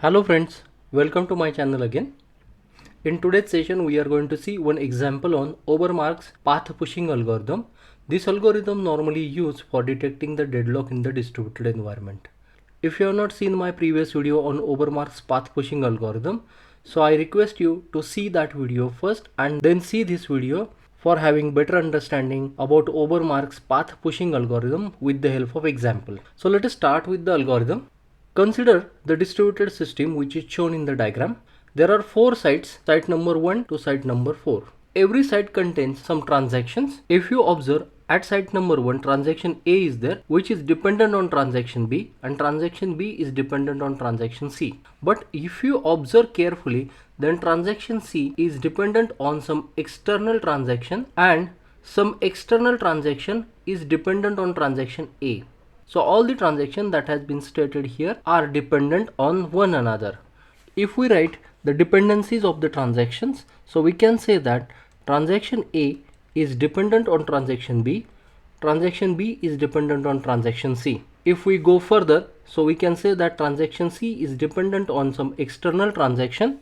Hello friends, welcome to my channel again. In today's session we are going to see one example on Obermarcks path pushing algorithm. This algorithm normally used for detecting the deadlock in the distributed environment. If you have not seen my previous video on Obermarcks path pushing algorithm, so I request you to see that video first and then see this video for having better understanding about Obermarcks path pushing algorithm with the help of example. So let us start with the algorithm. Consider the distributed system which is shown in the diagram. There are 4 sites, site number 1 to site number 4. Every site contains some transactions. If you observe, at site number 1 transaction A is there which is dependent on transaction B and transaction B is dependent on transaction C. But if you observe carefully, then transaction C is dependent on some external transaction and some external transaction is dependent on transaction A. So all the transactions that has been stated here are dependent on one another. If we write the dependencies of the transactions, so we can say that transaction A is dependent on transaction B is dependent on transaction C. If we go further, so we can say that transaction C is dependent on some external transaction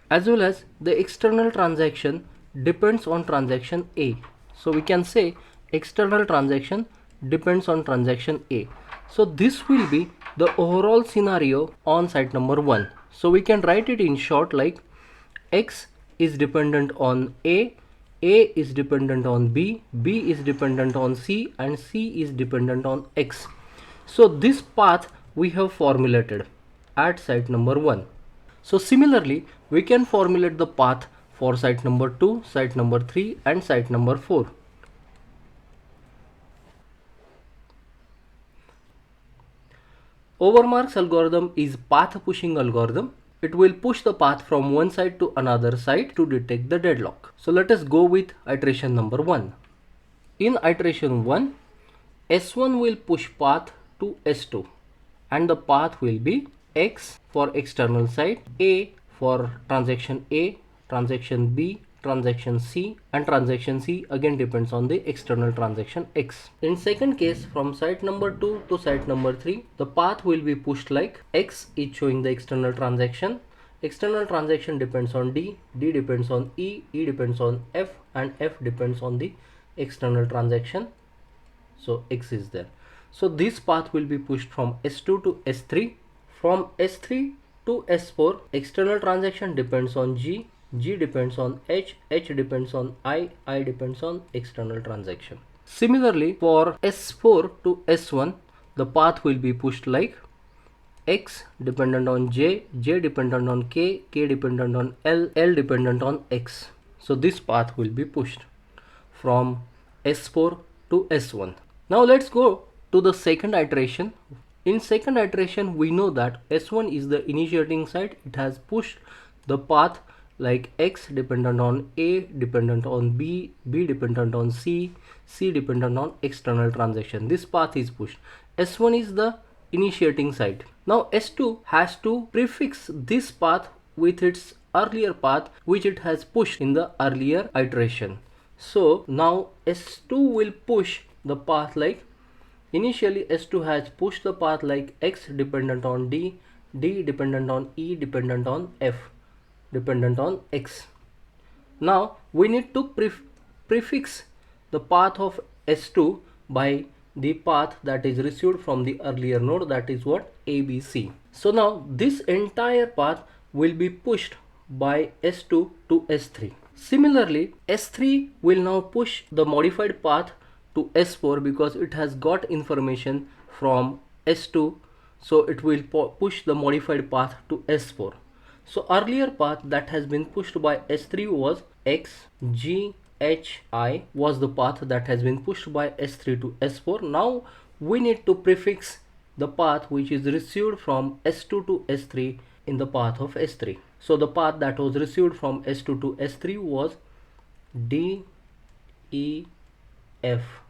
as well as the external transaction depends on transaction A. So we can say external transaction depends on transaction A. So this will be the overall scenario on site number 1. So we can write it in short like X is dependent on A is dependent on B is dependent on C and C is dependent on X. So this path we have formulated at site number 1. So similarly, we can formulate the path for site number 2, site number 3 and site number 4. Obermarcks algorithm is path pushing algorithm. It will push the path from one side to another side to detect the deadlock. So let us go with iteration number 1. In iteration 1, S1 will push path to S2 and the path will be X for external side, A for transaction A, transaction B, transaction C and transaction C again depends on the external transaction X. In second case, from site number 2 to site number 3, the path will be pushed like X is showing the external transaction depends on D depends on E depends on F and F depends on the external transaction. So X is there. So this path will be pushed from S2 to S3. From S3 to S4, external transaction depends on G depends on H depends on I depends on external transaction. Similarly, for S4 to S1, the path will be pushed like X dependent on J dependent on K dependent on L dependent on X. So this path will be pushed from S4 to S1. Now let's go to the second iteration. In second iteration, we know that S1 is the initiating site. It has pushed the path like X dependent on A, dependent on B dependent on C dependent on external transaction. This path is pushed. S1 is the initiating site. Now S2 has to prefix this path with its earlier path which it has pushed in the earlier iteration. So now S2 will push the path like initially S2 has pushed the path like X dependent on D dependent on E dependent on F dependent on X. Now we need to prefix the path of S2 by the path that is received from the earlier node, that is what ABC. So now this entire path will be pushed by S2 to S3. Similarly, S3 will now push the modified path to S4 because it has got information from S2, so it will push the modified path to S4. So earlier path that has been pushed by S3 was X, G, H, I was the path that has been pushed by S3 to S4. Now we need to prefix the path which is received from S2 to S3 in the path of S3. So the path that was received from S2 to S3 was D, E, F.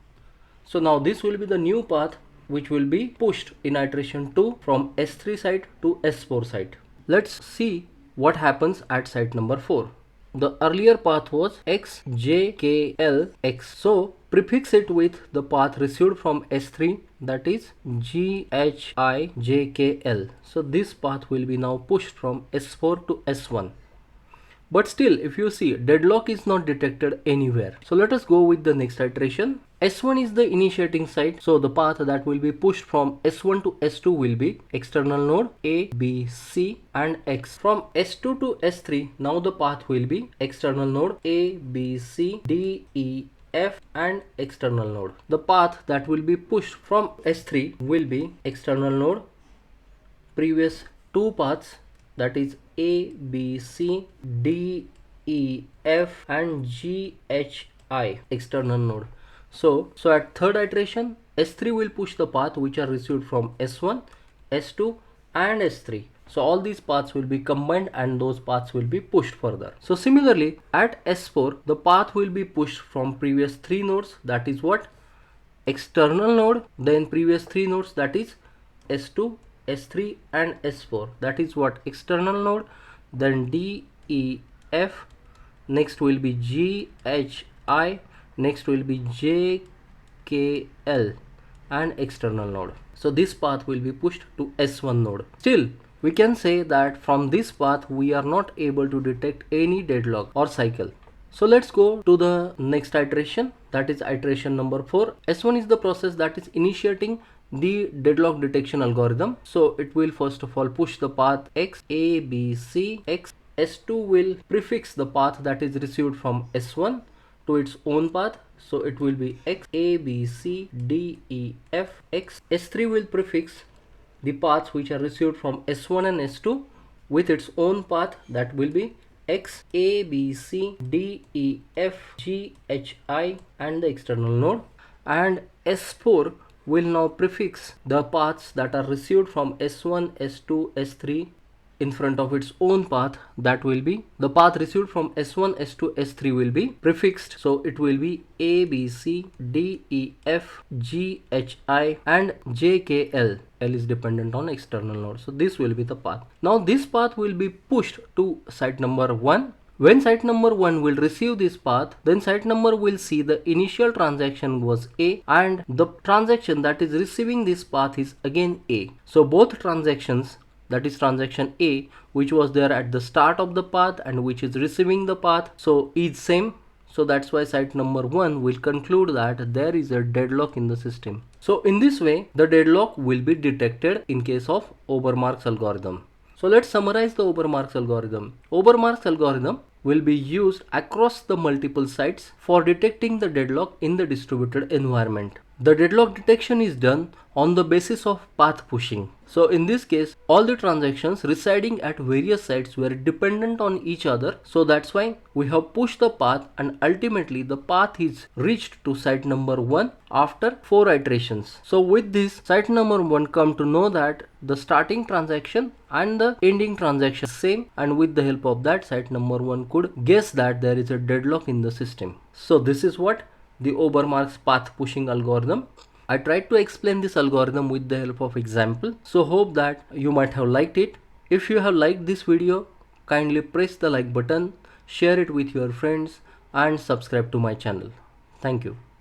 So now this will be the new path which will be pushed in iteration 2 from S3 site to S4 site. Let's see what happens at site number 4. The earlier path was X, J, K, L, X. So prefix it with the path received from S3, that is GHIJKL. So this path will be now pushed from S4 to S1. But still, if you see, deadlock is not detected anywhere. So let us go with the next iteration. S1 is the initiating site. So the path that will be pushed from S1 to S2 will be external node A, B, C and X. From S2 to S3, now the path will be external node A, B, C, D, E, F and external node. The path that will be pushed from S3 will be external node, previous two paths, that is A, B, C, D, E, F and G, H, I, external node. So at third iteration, S3 will push the path which are received from S1, S2 and S3. So all these paths will be combined and those paths will be pushed further. So similarly, at S4, the path will be pushed from previous three nodes, that is what? External node, then previous three nodes, that is S2, S3 and S4, that is what? External node, then D, E, F, next will be G, H, I, next will be J, K, L and external node. So this path will be pushed to S1 node. Still, we can say that from this path we are not able to detect any deadlock or cycle. So let's go to the next iteration, that is iteration number 4. S1 is the process that is initiating the deadlock detection algorithm. So it will first of all push the path X, A, B, C, X. S2 will prefix the path that is received from S1 to its own path. So it will be X, A, B, C, D, E, F, X. S3 will prefix the paths which are received from S1 and S2 with its own path, that will be X, A, B, C, D, E, F, G, H, I and the external node. And S4 will now prefix the paths that are received from S1, S2, S3 in front of its own path, that will be the path received from S1, S2, S3 will be prefixed. So it will be A, B, C, D, E, F, G, H, I and J, K, L. L is dependent on external node. So this will be the path. Now this path will be pushed to site number 1. When site number 1 will receive this path, then site number will see the initial transaction was A and the transaction that is receiving this path is again A. So both transactions, that is transaction A which was there at the start of the path and which is receiving the path, so is same. So that's why site number 1 will conclude that there is a deadlock in the system. So in this way, the deadlock will be detected in case of Obermarcks algorithm. So let's summarize the Obermarcks algorithm. Obermarcks algorithm will be used across the multiple sites for detecting the deadlock in the distributed environment. The deadlock detection is done on the basis of path pushing. So in this case, all the transactions residing at various sites were dependent on each other. So that's why we have pushed the path and ultimately the path is reached to site number 1 after 4 iterations. So with this, site number 1 come to know that the starting transaction and the ending transaction is same, and with the help of that, site number 1 could guess that there is a deadlock in the system. So this is what the Obermarcks path pushing algorithm. I tried to explain this algorithm with the help of example. So hope that you might have liked it. If you have liked this video, kindly press the like button, share it with your friends and subscribe to my channel. Thank you.